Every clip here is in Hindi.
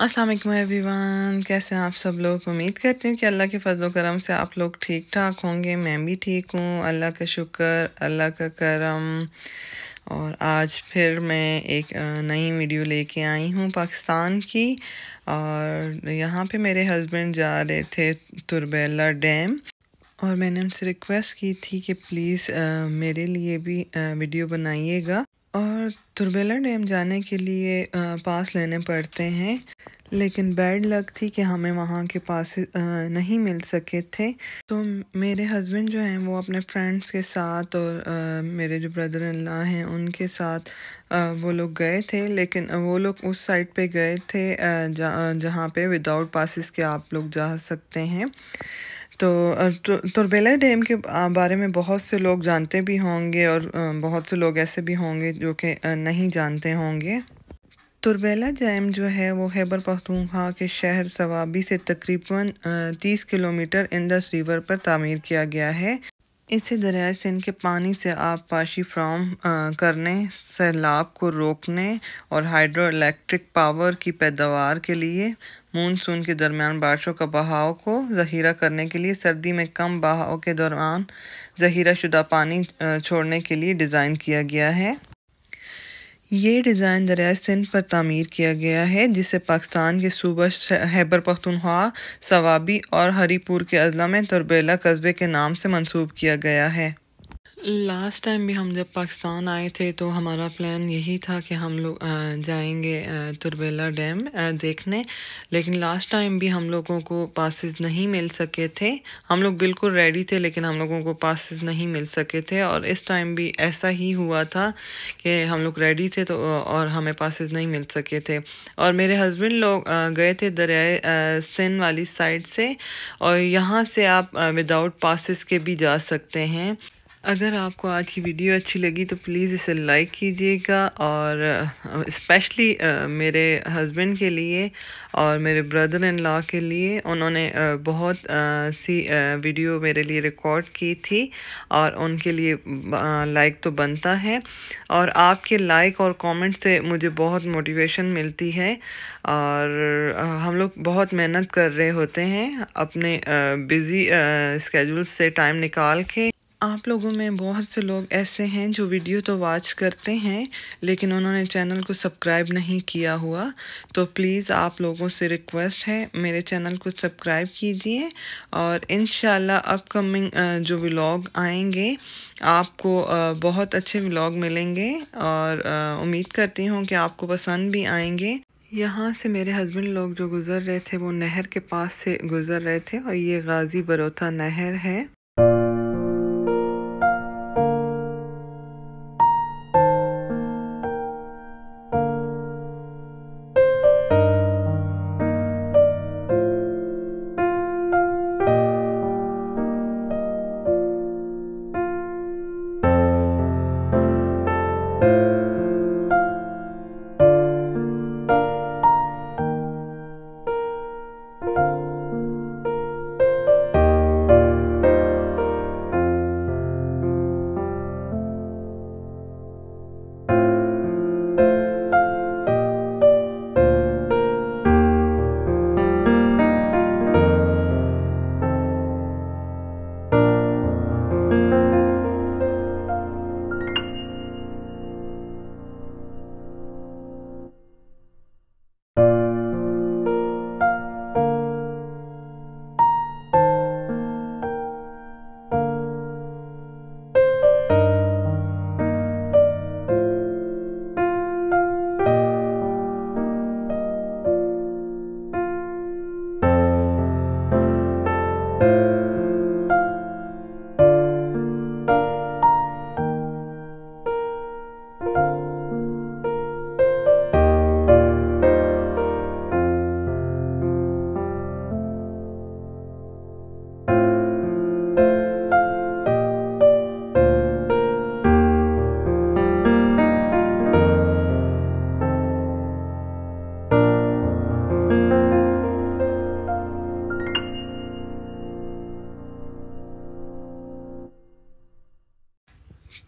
अस्सलाम वालेकुम एवरीवन, कैसे हैं आप सब लोग। उम्मीद करती हूँ कि अल्लाह के फजल करम से आप लोग ठीक ठाक होंगे। मैं भी ठीक हूँ, अल्लाह का शुक्र, अल्लाह का करम। और आज फिर मैं एक नई वीडियो लेके आई हूँ पाकिस्तान की। और यहाँ पे मेरे हस्बैंड जा रहे थे तुरबेला डैम, और मैंने उनसे रिक्वेस्ट की थी कि प्लीज़ मेरे लिए भी वीडियो बनाइएगा। और तुरबेला डैम जाने के लिए पास लेने पड़ते हैं, लेकिन बैड लक थी कि हमें वहाँ के पास नहीं मिल सके थे। तो मेरे हस्बैंड जो हैं वो अपने फ्रेंड्स के साथ और मेरे जो ब्रदर इन लॉ हैं उनके साथ वो लोग गए थे। लेकिन वो लोग उस साइड पे गए थे जहाँ पे विदाउट पासिस के आप लोग जा सकते हैं। तो तुरबेला डैम के बारे में बहुत से लोग जानते भी होंगे, और बहुत से लोग ऐसे भी होंगे जो कि नहीं जानते होंगे। तुरबेला डैम जो है वो खैबर पख्तूनख्वा के शहर सवाबी से तकरीबन 30 किलोमीटर इंडस रिवर पर तामीर किया गया है। इसे दरियाई सिंध के पानी से आबपाशी फ्राहम करने, सैलाब को रोकने और हाइड्रो इलेक्ट्रिक पावर की पैदावार के लिए, मानसून के दरमियान बारिशों का बहाव को ज़ख़ीरा करने के लिए, सर्दी में कम बहाव के दौरान ज़ख़ीरा शुदा पानी छोड़ने के लिए डिज़ाइन किया गया है। ये डिज़ाइन दरियाई सिंध पर तामीर किया गया है, जिसे पाकिस्तान के सूबा खैबर पख्तूनख्वा, सवाबी और हरीपुर के अजला में तुरबेला कस्बे के नाम से मंसूब किया गया है। लास्ट टाइम भी हम जब पाकिस्तान आए थे तो हमारा प्लान यही था कि हम लोग जाएंगे तुरबेला डैम देखने। लेकिन लास्ट टाइम भी हम लोगों को पासेस नहीं मिल सके थे। हम लोग बिल्कुल रेडी थे, लेकिन हम लोगों को पासेस नहीं मिल सके थे। और इस टाइम भी ऐसा ही हुआ था कि हम लोग रेडी थे तो और हमें पासेस नहीं मिल सके थे। और मेरे हस्बैंड लोग गए थे दरियाए सिंध वाली साइड से, और यहाँ से आप विदाउट पासेस के भी जा सकते हैं। अगर आपको आज की वीडियो अच्छी लगी तो प्लीज़ इसे लाइक कीजिएगा, और स्पेशली मेरे हस्बैंड के लिए और मेरे ब्रदर इन लॉ के लिए। उन्होंने बहुत सी वीडियो मेरे लिए रिकॉर्ड की थी, और उनके लिए लाइक तो बनता है। और आपके लाइक और कमेंट से मुझे बहुत मोटिवेशन मिलती है। और हम लोग बहुत मेहनत कर रहे होते हैं अपने बिज़ी स्केड्यूल से टाइम निकाल के। आप लोगों में बहुत से लोग ऐसे हैं जो वीडियो तो वॉच करते हैं, लेकिन उन्होंने चैनल को सब्सक्राइब नहीं किया हुआ। तो प्लीज़ आप लोगों से रिक्वेस्ट है, मेरे चैनल को सब्सक्राइब कीजिए। और इंशाल्लाह अपकमिंग जो व्लॉग आएंगे आपको बहुत अच्छे व्लॉग मिलेंगे, और उम्मीद करती हूँ कि आपको पसंद भी आएंगे। यहाँ से मेरे हस्बैंड लोग जो गुज़र रहे थे वो नहर के पास से गुज़र रहे थे, और ये गाज़ी बरोथा नहर है।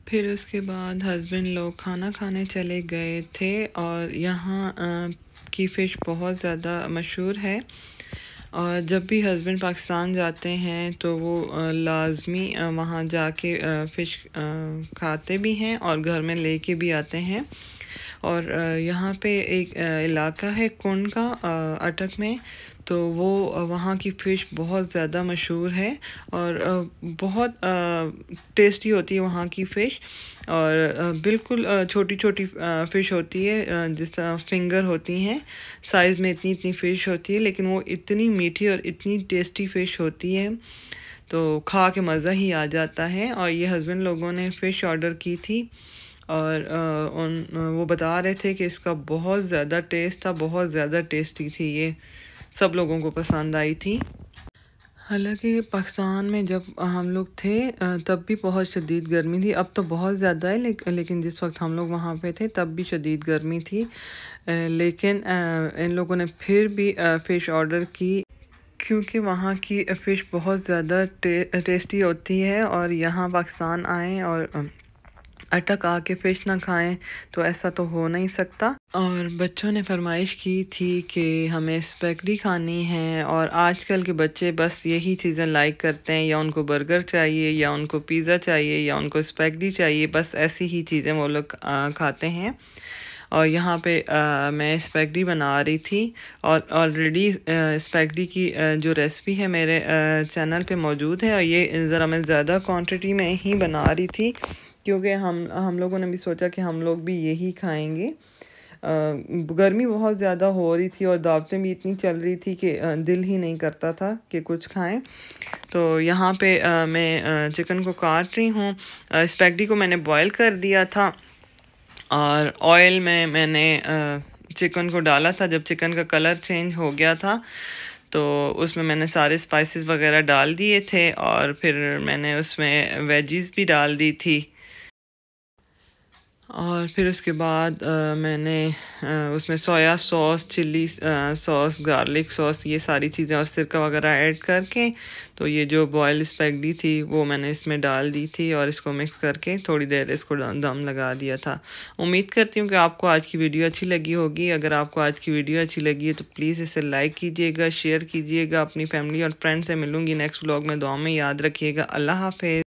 फिर उसके बाद हस्बैंड लोग खाना खाने चले गए थे, और यहाँ की फ़िश बहुत ज़्यादा मशहूर है और जब भी हस्बैंड पाकिस्तान जाते हैं तो वो लाजमी वहाँ जाके फ़िश खाते भी हैं और घर में लेके भी आते हैं। और यहाँ पे एक इलाका है कुंड का अटक में, तो वो वहाँ की फ़िश बहुत ज़्यादा मशहूर है और बहुत टेस्टी होती है वहाँ की फ़िश। और बिल्कुल छोटी छोटी फ़िश होती है, जिस तरह फिंगर होती हैं साइज़ में, इतनी इतनी फ़िश होती है, लेकिन वो इतनी मीठी और इतनी टेस्टी फ़िश होती है तो खा के मज़ा ही आ जाता है। और ये हस्बैंड लोगों ने फ़िश ऑर्डर की थी और वो बता रहे थे कि इसका बहुत ज़्यादा टेस्ट था, बहुत ज़्यादा टेस्टी थी, ये सब लोगों को पसंद आई थी। हालांकि पाकिस्तान में जब हम लोग थे तब भी बहुत शदीद गर्मी थी, अब तो बहुत ज़्यादा है, लेकिन जिस वक्त हम लोग वहाँ पे थे तब भी शदीद गर्मी थी। लेकिन इन लोगों ने फिर भी फ़िश ऑर्डर की क्योंकि वहाँ की फ़िश बहुत ज़्यादा टेस्टी होती है। और यहाँ पाकिस्तान आएँ और अटक आके फ़िश ना खाएं तो ऐसा तो हो नहीं सकता। और बच्चों ने फरमाइश की थी कि हमें स्पैगेटी खानी है, और आजकल के बच्चे बस यही चीज़ें लाइक करते हैं, या उनको बर्गर चाहिए, या उनको पिज़्ज़ा चाहिए, या उनको स्पैगेटी चाहिए, बस ऐसी ही चीज़ें वो लोग खाते हैं। और यहाँ पे मैं स्पैगेटी बना रही थी और ऑलरेडी स्पैगेटी की जो रेसिपी है मेरे चैनल पे मौजूद है, और ये ज़रा मैं ज़्यादा क्वांटिटी में ही बना रही थी क्योंकि हम लोगों ने भी सोचा कि हम लोग भी यही खाएंगे। गर्मी बहुत ज़्यादा हो रही थी और दावतें भी इतनी चल रही थी कि दिल ही नहीं करता था कि कुछ खाएं। तो यहाँ पे मैं चिकन को काट रही हूँ। स्पैगेटी को मैंने बॉईल कर दिया था और ऑयल में मैंने चिकन को डाला था। जब चिकन का कलर चेंज हो गया था तो उसमें मैंने सारे स्पाइसेस वगैरह डाल दिए थे और फिर मैंने उसमें वेजीज भी डाल दी थी। और फिर उसके बाद मैंने उसमें soya sauce, chilli sauce, garlic sauce, ये सारी चीज़ें और सिरका वगैरह ऐड करके तो ये जो बॉयल स्पैगेटी थी वो मैंने इसमें डाल दी थी और इसको मिक्स करके थोड़ी देर इसको दम लगा दिया था। उम्मीद करती हूँ कि आपको आज की वीडियो अच्छी लगी होगी। अगर आपको आज की वीडियो अच्छी लगी है तो प्लीज़ इसे लाइक कीजिएगा, शेयर कीजिएगा अपनी फैमिली और फ्रेंड से। मिलूँगी नेक्स्ट व्लॉग में, दुआ में याद रखिएगा। अल्लाह हाफ़िज़।